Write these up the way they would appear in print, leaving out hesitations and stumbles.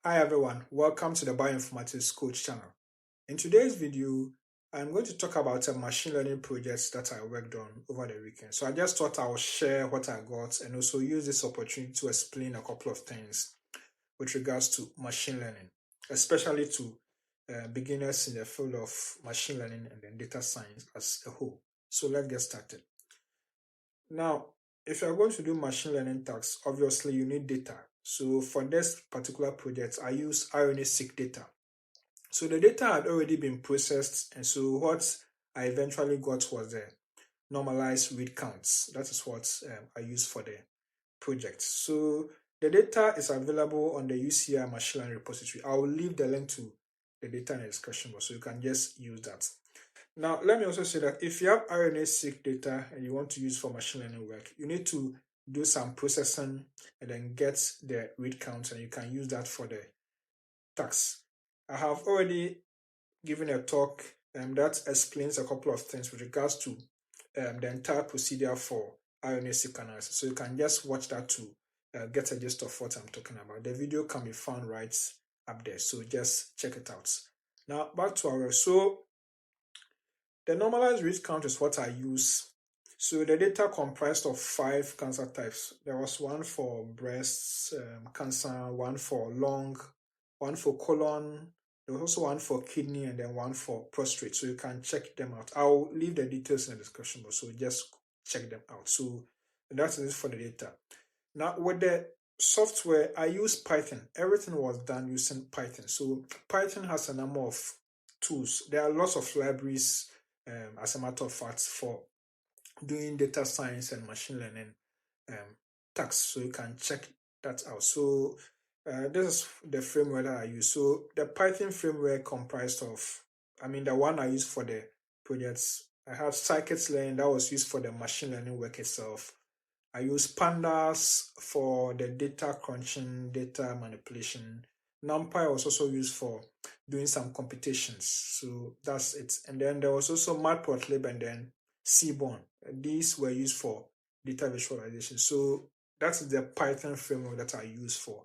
Hi everyone, welcome to the Bioinformatics Coach channel. In today's video, I'm going to talk about a machine learning project that I worked on over the weekend. So I just thought I would share what I got and also use this opportunity to explain a couple of things with regards to machine learning, especially to beginners in the field of machine learning and then data science as a whole. So let's get started. Now, if you're going to do machine learning tasks, obviously you need data. So for this particular project, I use RNA-seq data. So the data had already been processed, and so what I eventually got was the normalized read counts. That is what I used for the project. So the data is available on the UCI machine learning repository. I will leave the link to the data in the description box, so you can just use that. Now, let me also say that if you have RNA-seq data and you want to use for machine learning work, you need to do some processing and then get the read count, and you can use that for the tax. I have already given a talk that explains a couple of things with regards to the entire procedure for RNA-seq analysis. So you can just watch that to get a gist of what I'm talking about. The video can be found right up there, so just check it out. Now, back to our work. So the normalized risk count is what I use. So the data comprised of 5 cancer types. There was one for breast cancer, one for lung, one for colon. There was also one for kidney and then one for prostate. So you can check them out. I'll leave the details in the description box, so just check them out. So that's it for the data. Now with the software, I use Python. Everything was done using Python. So Python has a number of tools. There are lots of libraries, as a matter of fact, for doing data science and machine learning tasks. So you can check that out. So this is the framework that I use. So the Python framework comprised of, the one I use for the projects. I have scikit-learn that was used for the machine learning work itself. I use pandas for the data crunching, data manipulation. NumPy was also used for doing some computations. So that's it. And then there was also matplotlib and then Seaborn. These were used for data visualization. So that's the Python framework that I use for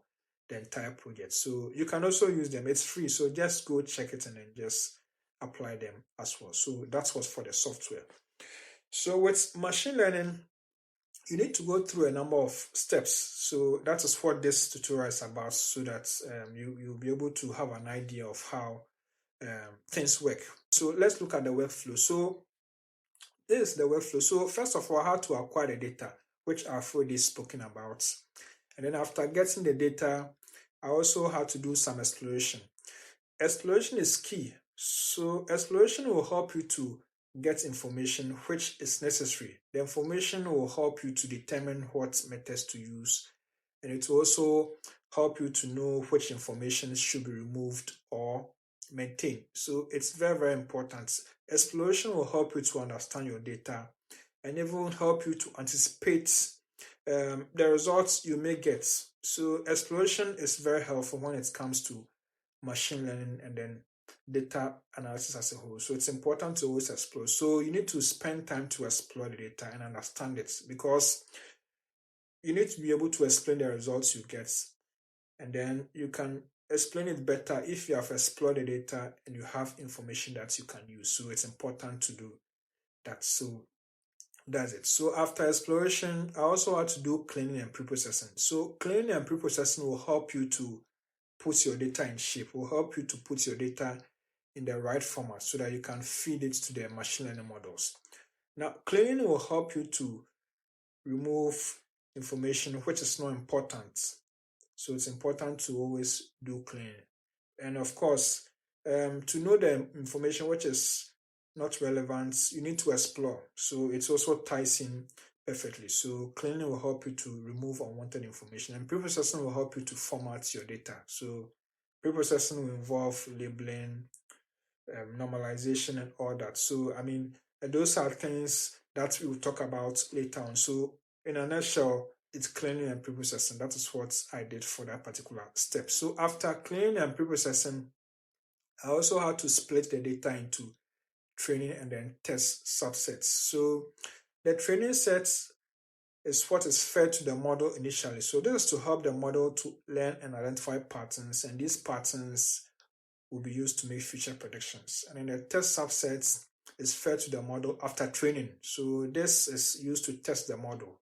the entire project. So you can also use them. It's free. So just go check it and then just apply them as well. So that's what's for the software. So with machine learning, you need to go through a number of steps. So that is what this tutorial is about, so that you'll be able to have an idea of how things work. So let's look at the workflow. So this is the workflow. So first of all, how to acquire the data, which I've already spoken about. And then after getting the data, I also had to do some exploration. Exploration is key. So exploration will help you to get information which is necessary. The information will help you to determine what methods to use, and it will also help you to know which information should be removed or maintained. So it's very, very important. Exploration will help you to understand your data and even help you to anticipate the results you may get. So exploration is very helpful when it comes to machine learning and then data analysis as a whole. So it's important to always explore. So you need to spend time to explore the data and understand it, because you need to be able to explain the results you get, and then you can explain it better if you have explored the data and you have information that you can use. So it's important to do that. So that's it. So after exploration, I also had to do cleaning and pre-processing. So cleaning and pre-processing will help you to put your data in shape, will help you to put your data in the right format so that you can feed it to the machine learning models. Now, cleaning will help you to remove information which is not important. So it's important to always do cleaning. And of course, to know the information which is not relevant, you need to explore. So it also ties in perfectly. So cleaning will help you to remove unwanted information, and pre-processing will help you to format your data. So pre-processing will involve labeling, normalization, and all that. So those are things that we will talk about later on. So in a nutshell, it's cleaning and pre-processing. That is what I did for that particular step. So after cleaning and pre-processing, I also had to split the data into training and then test subsets. So the training sets is what is fed to the model initially. So this is to help the model to learn and identify patterns, and these patterns will be used to make future predictions. And then the test subsets is fed to the model after training. So this is used to test the model.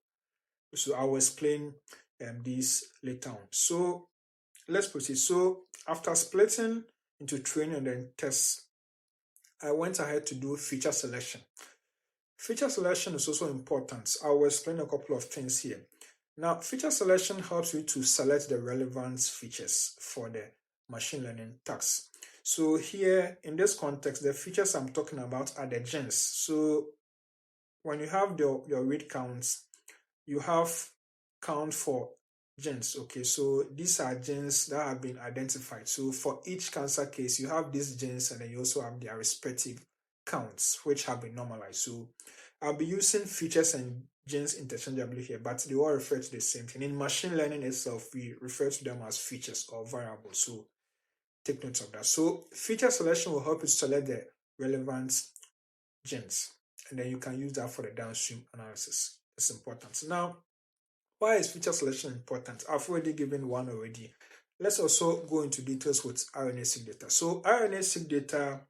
So I will explain these later on. So let's proceed. So after splitting into training and then tests, I went ahead to do feature selection. Feature selection is also important. I will explain a couple of things here. Now, feature selection helps you to select the relevant features for the machine learning task. So here, in this context, the features I'm talking about are the genes. So when you have your read counts, you have count for genes. Okay, so these are genes that have been identified. So for each cancer case, you have these genes, and then you also have their respective counts, which have been normalized. So I'll be using features and genes interchangeably here, but they all refer to the same thing. In machine learning itself, we refer to them as features or variables. So take note of that. So feature selection will help you select the relevant genes, and then you can use that for the downstream analysis. It's important. Now, why is feature selection important? I've already given one already. Let's also go into details with RNA-seq data. So RNA-seq data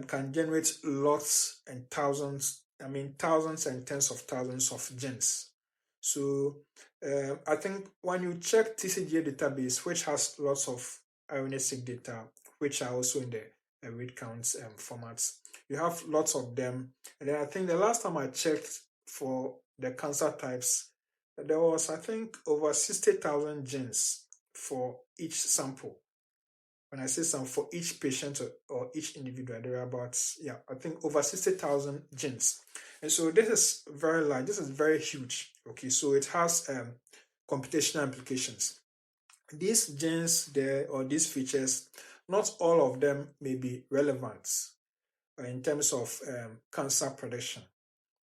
can generate lots and thousands, thousands and tens of thousands of genes. So I think when you check TCGA database, which has lots of RNA-seq data, which are also in the read counts formats, you have lots of them. And then I think the last time I checked for the cancer types, there was, I think, over 60,000 genes for each sample. When I say some, for each patient or each individual, there are about, I think over 60,000 genes. And so this is very large, this is very huge. Okay, so it has computational implications. These genes there, or these features, not all of them may be relevant in terms of cancer prediction.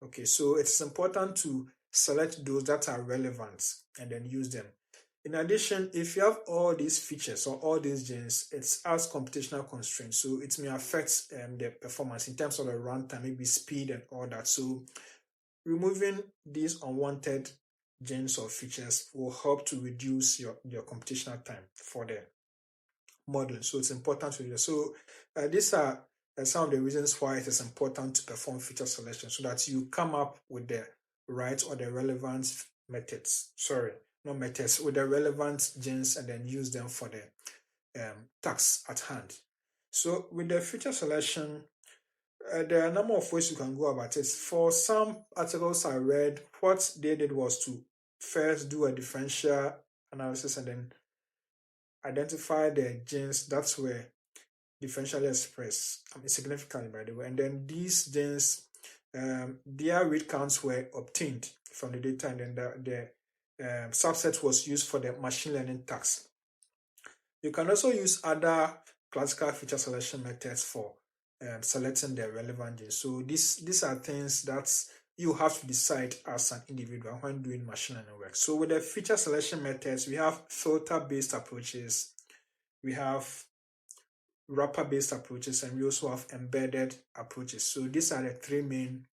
Okay, so it's important to select those that are relevant and then use them. In addition, if you have all these features or all these genes, it has computational constraints. So it may affect the performance in terms of the runtime, maybe speed and all that. So removing these unwanted genes or features will help to reduce your computational time for the modeling. So it's important to do that. So these are some of the reasons why it is important to perform feature selection, so that you come up with the right or the relevant methods. Sorry, not methods, with the relevant genes, and then use them for the task at hand. So with the feature selection, there are a number of ways you can go about it. For some articles I read, what they did was to first do a differential analysis and then identify the genes that were differentially expressed significantly, by the way, and then these genes, their read counts were obtained from the data, and then the subset was used for the machine learning task. You can also use other classical feature selection methods for selecting the relevant genes. So these are things that you have to decide as an individual when doing machine learning work. So with the feature selection methods, we have filter-based approaches, we have wrapper-based approaches, and we also have embedded approaches. So these are the three main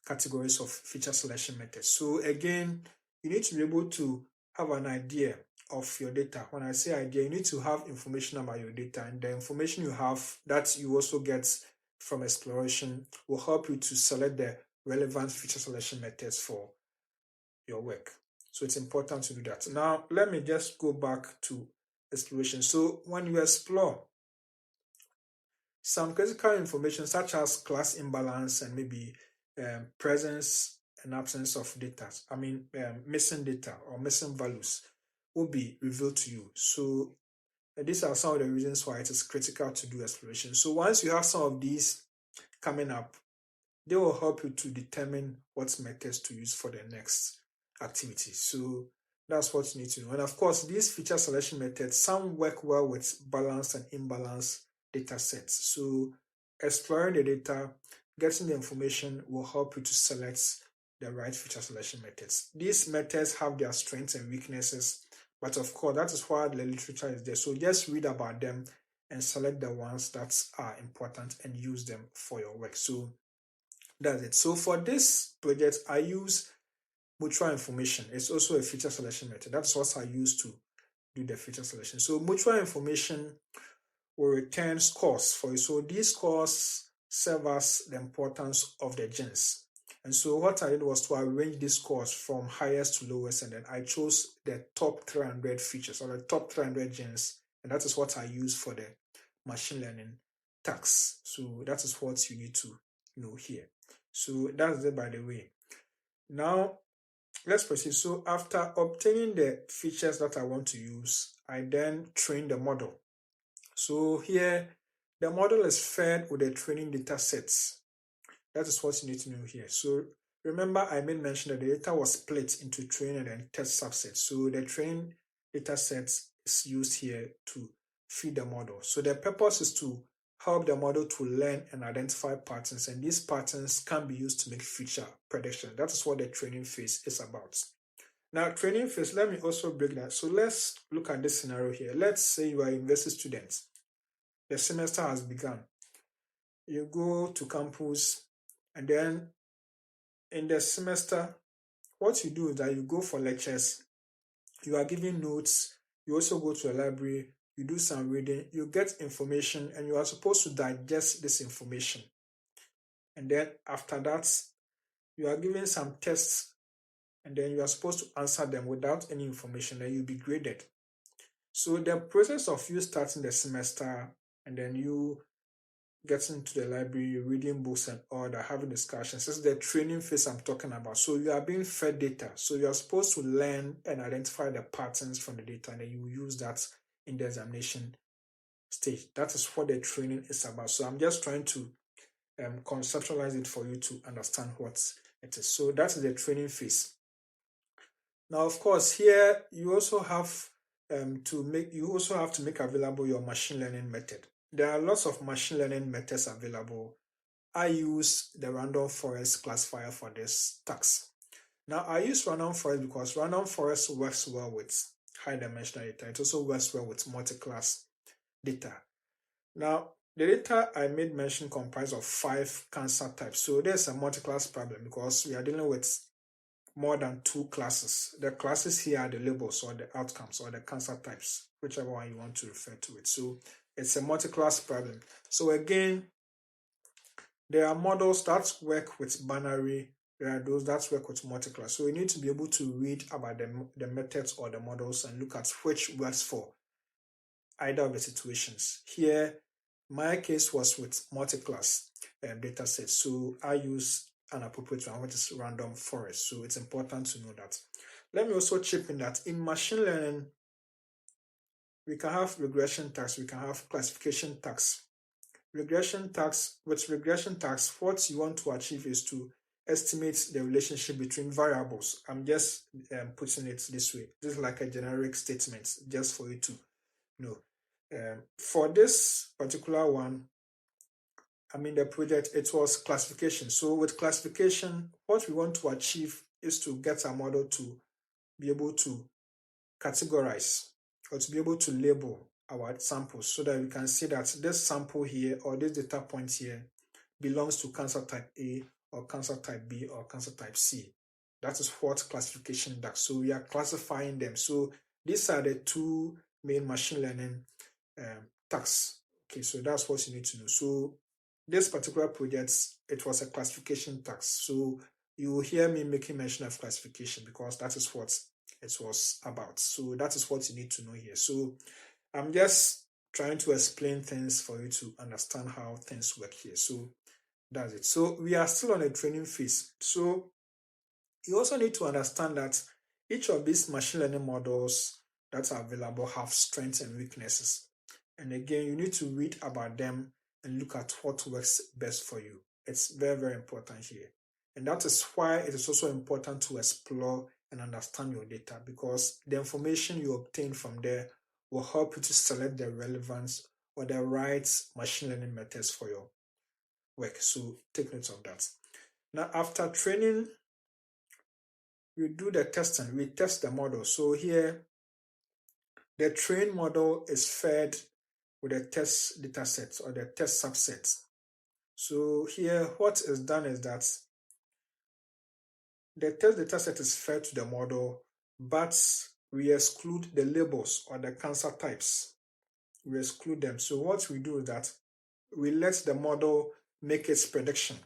categories of feature selection methods. So again, you need to be able to have an idea of your data. When I say idea, you need to have information about your data, and the information you have that you also get from exploration will help you to select the relevant feature selection methods for your work. So it's important to do that. Now, let me just go back to exploration. So when you explore, some critical information such as class imbalance and maybe presence and absence of data, missing data or missing values, will be revealed to you. So these are some of the reasons why it is critical to do exploration. So once you have some of these coming up, they will help you to determine what methods to use for the next activity. So that's what you need to know. And of course, these feature selection methods, some work well with balanced and imbalanced data sets. So exploring the data, getting the information will help you to select the right feature selection methods. These methods have their strengths and weaknesses, but of course, that is why the literature is there. So just read about them and select the ones that are important and use them for your work. So that's it. So for this project, I use mutual information is also a feature selection method. That's what I use to do the feature selection. So mutual information will return scores for you. So these scores serve as the importance of the genes. And so what I did was to arrange these scores from highest to lowest, and then I chose the top 300 features or the top 300 genes, and that is what I use for the machine learning tax. So that is what you need to know here. So that's it, by the way. Now let's proceed. So after obtaining the features that I want to use, I then train the model. So here, the model is fed with the training data sets. That is what you need to know here. So remember, I made mention that the data was split into training and test subsets. So the training data set is used here to feed the model. So the purpose is to help the model to learn and identify patterns, and these patterns can be used to make future predictions. That is what the training phase is about. Now, training phase, let me also break that. So let's look at this scenario here. Let's say you are a university student. The semester has begun. You go to campus, and then in the semester, what you do is that you go for lectures, you are given notes, you also go to a library, you do some reading, you get information, and you are supposed to digest this information. And then after that, you are given some tests, and then you are supposed to answer them without any information, and you'll be graded. So the process of you starting the semester and then you getting to the library, reading books and all that, having discussions, this is the training phase I'm talking about. So you are being fed data. So you are supposed to learn and identify the patterns from the data, and then you use that in the examination stage. That is what the training is about. So I'm just trying to conceptualize it for you to understand what it is. So that is the training phase. Now, of course, here you also have to make available your machine learning method. There are lots of machine learning methods available. I use the random forest classifier for this task. Now, I use random forest because random forest works well with high dimensional data. It also works well with multi-class data. Now, the data I made mention comprise of 5 cancer types. So there's a multi-class problem because we are dealing with more than 2 classes. The classes here are the labels or the outcomes or the cancer types, whichever one you want to refer to it. So it's a multi-class problem. So again, there are models that work with binary, there are those that work with multi-class. So you need to be able to read about the methods or the models and look at which works for either of the situations. Here, my case was with multi-class data sets. So I use an appropriate one, which is random forest. So it's important to know that. Let me also chip in that in machine learning, we can have regression tax, we can have classification tax. With regression tax, what you want to achieve is to estimate the relationship between variables. I'm just putting it this way. This is like a generic statement, just for you to know. For this particular one, the project, it was classification. So with classification, what we want to achieve is to get a model to be able to categorize or to be able to label our samples so that we can see that this sample here or this data point here belongs to cancer type A or cancer type B or cancer type C. That is what classification does. So we are classifying them. So these are the 2 main machine learning tasks. Okay, so that's what you need to know. So this particular project, it was a classification task. So you will hear me making mention of classification because that is what it was about. So that is what you need to know here. So I'm just trying to explain things for you to understand how things work here. So that's it. So we are still on a training phase. So you also need to understand that each of these machine learning models that are available have strengths and weaknesses. And again, you need to read about them and look at what works best for you. It's very, very important here. And that is why it is also important to explore and understand your data, because the information you obtain from there will help you to select the relevance or the right machine learning methods for your work. So take note of that. Now, after training, we do the testing. We test the model. So here, the trained model is fed with the test data sets or the test subsets. So here, what is done is that the test data set is fed to the model, but we exclude the labels or the cancer types. We exclude them. So what we do is that we let the model make its prediction.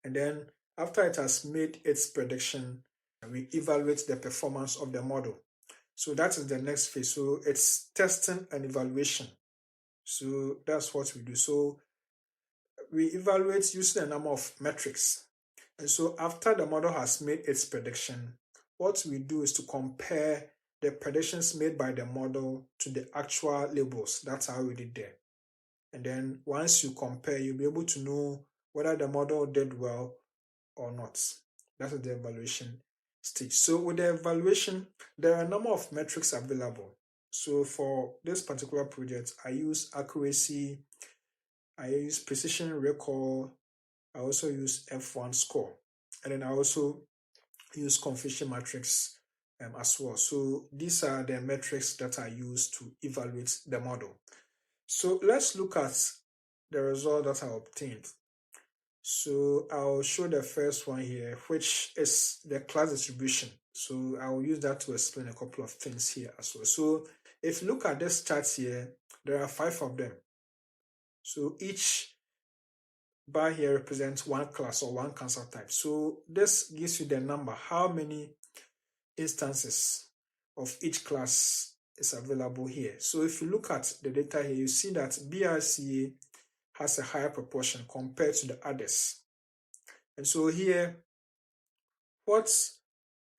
And then after it has made its prediction, we evaluate the performance of the model. So that is the next phase. So it's testing and evaluation. So that's what we do. So we evaluate using a number of metrics. And so after the model has made its prediction, what we do is to compare the predictions made by the model to the actual labels. That's how we did there. And then once you compare, you'll be able to know whether the model did well or not. That is the evaluation stage. So with the evaluation, there are a number of metrics available. So for this particular project, I use accuracy, I use precision recall, I also use F1 score, and then I also use confusion matrix as well. So these are the metrics that I use to evaluate the model. So let's look at the result that I obtained. So I'll show the first one here, which is the class distribution. So I'll use that to explain a couple of things here as well. So if you look at this chart here, there are 5 of them. So each bar here represents one class or one cancer type. So this gives you the number, how many instances of each class is available here. So if you look at the data here, you see that BRCA has a higher proportion compared to the others. And so here, what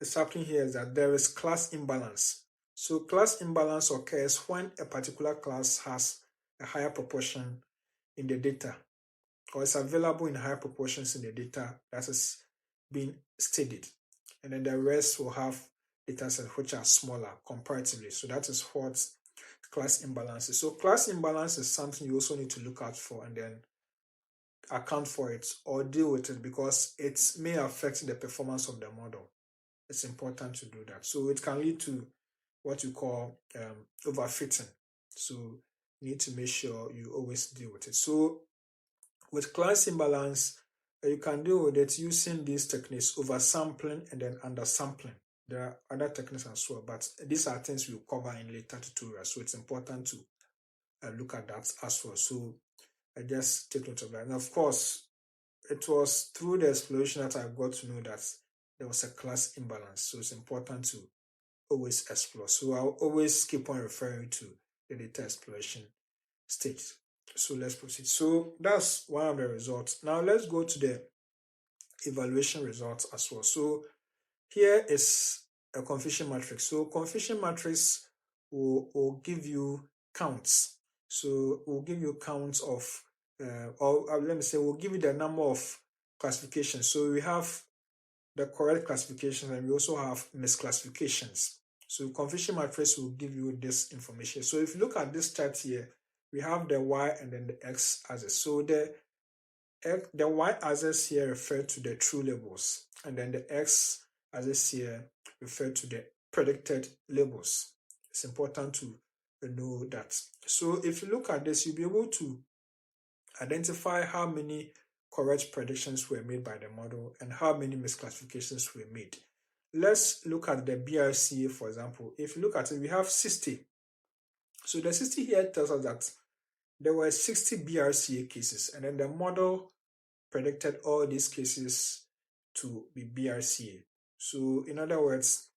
is happening here is that there is class imbalance. So class imbalance occurs when a particular class has a higher proportion in the data, or is available in higher proportions in the data that is being studied. And then the rest will have data sets which are smaller comparatively. So that is what class imbalance is. So class imbalance is something you also need to look out for and then account for it or deal with it, because it may affect the performance of the model. It's important to do that. So it can lead to what you call overfitting. So you need to make sure you always deal with it. So with class imbalance, you can deal with it using these techniques: oversampling and then undersampling. There are other techniques as well, but these are things we'll cover in later tutorials. So it's important to look at that as well. So I just take note of that. And of course, it was through the exploration that I got to know that there was a class imbalance. So it's important to always explore. So I'll always keep on referring to the data exploration stage. So let's proceed. So that's one of the results. Now let's go to the evaluation results as well. So here is a confusion matrix. So confusion matrix will give you counts. So we'll give you counts of, let me say, we'll give you the number of classifications. So we have the correct classifications and we also have misclassifications. So confusion matrix will give you this information. So if you look at this chart here, we have the Y and then the X axis. So the Y axis here refer to the true labels, and then the X axis here refer to the predicted labels. It's important to know that. So if you look at this, you'll be able to identify how many correct predictions were made by the model and how many misclassifications were made. Let's look at the BRCA, for example. If you look at it, we have 60. So the 60 here tells us that there were 60 BRCA cases, and then the model predicted all these cases to be BRCA. So in other words,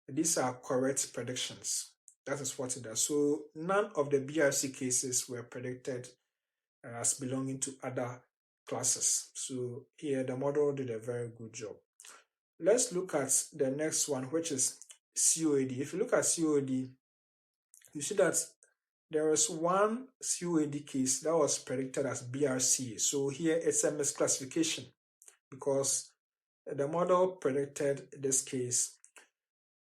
these are correct predictions. That is what it does. So none of the BRCA cases were predicted as belonging to other classes. So here the model did a very good job. Let's look at the next one, which is COAD. If you look at COAD, you see that there is one COAD case that was predicted as BRCA. So here it's a misclassification because the model predicted this case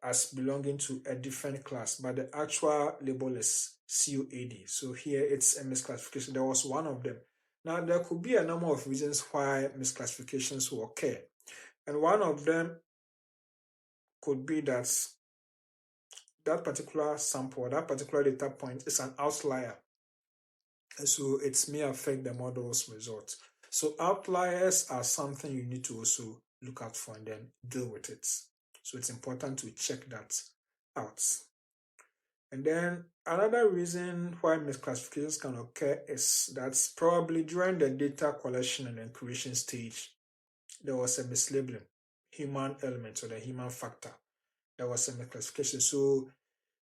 as belonging to a different class, but the actual label is COAD. So here it's a misclassification. There was one of them. Now there could be a number of reasons why misclassifications will occur. And one of them could be that that particular sample, that particular data point is an outlier. And so it may affect the model's results. So outliers are something you need to also look out for and then deal with it. So it's important to check that out. And then another reason why misclassifications can occur is that probably during the data collection and then creation stage, there was a mislabeling, human element or the human factor. There was a misclassification. So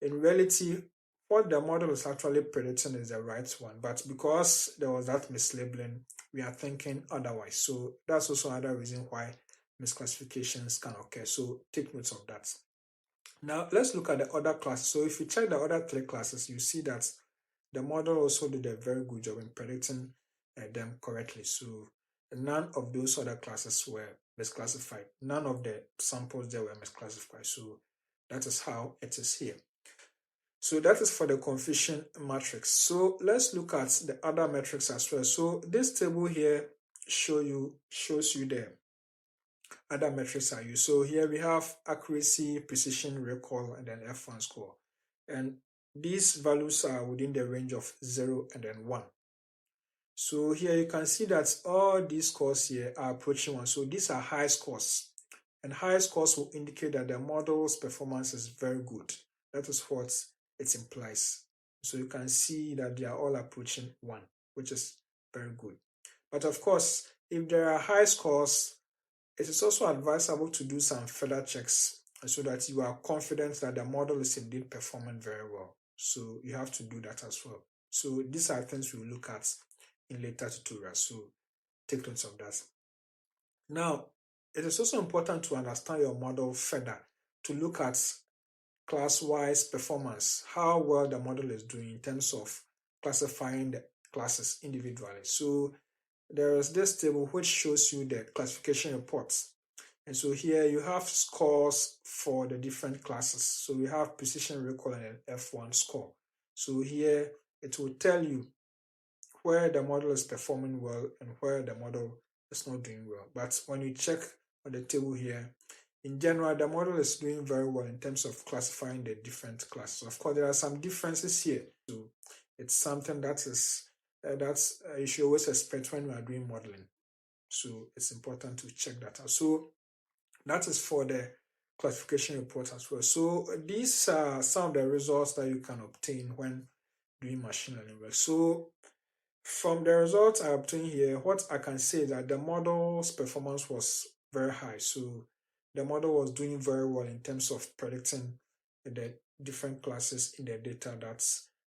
in reality, what the model is actually predicting is the right one. But because there was that mislabeling, we are thinking otherwise. So that's also another reason why misclassifications can occur. So take note of that. Now let's look at the other classes. So if you check the other three classes, you see that the model also did a very good job in predicting them correctly. So none of those other classes were misclassified. None of the samples there were misclassified. So that is how it is here. So that is for the confusion matrix. So let's look at the other metrics as well. So this table here shows you the other metrics are used. So here we have accuracy, precision, recall, and then F1 score. And these values are within the range of 0 and then 1. So here you can see that all these scores here are approaching 1. So these are high scores. And high scores will indicate that the model's performance is very good. That is what it implies. So you can see that they are all approaching 1, which is very good. But of course, if there are high scores, it is also advisable to do some further checks so that you are confident that the model is indeed performing very well. So you have to do that as well. So these are things we will look at in later tutorials. So take note of that. Now, it is also important to understand your model further, to look at class-wise performance, how well the model is doing in terms of classifying the classes individually. So there is this table which shows you the classification reports. And so here you have scores for the different classes. So we have precision, recall, and an F1 score. So here it will tell you where the model is performing well and where the model is not doing well. But when you check on the table here, in general, the model is doing very well in terms of classifying the different classes. Of course, there are some differences here. So it's something that is you should always expect when we are doing modeling. So it's important to check that out. So that is for the classification report as well. So these are some of the results that you can obtain when doing machine learning work. So from the results I obtained here, what I can say is that the model's performance was very high. So the model was doing very well in terms of predicting the different classes in the data that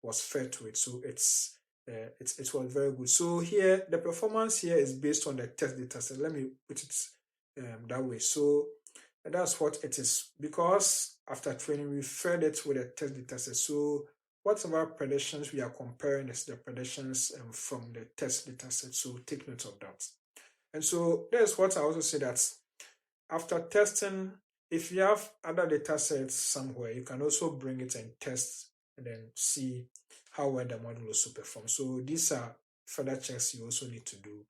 was fed to it. So it was very good. So here, the performance here is based on the test data set. Let me put it that way. So that's what it is. Because after training, we fed it with a test data set. So whatever predictions we are comparing is the predictions from the test data set. So take note of that. And so that's what I also say, that after testing, if you have other data sets somewhere, you can also bring it and test and then see how well the model also performs. So these are further checks you also need to do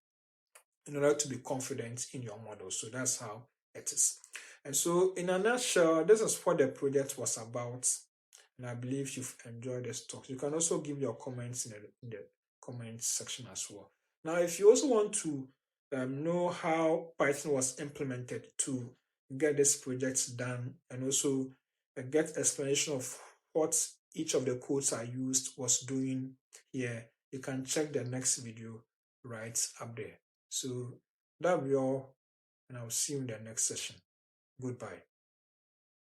in order to be confident in your model. So that's how it is. And so in a nutshell, this is what the project was about. And I believe you've enjoyed this talk. You can also give your comments in the comments section as well. Now, if you also want to know how Python was implemented to get this project done and also get explanation of what each of the codes I used was doing here, you can check the next video right up there. So that'll be all, and I'll see you in the next session. Goodbye.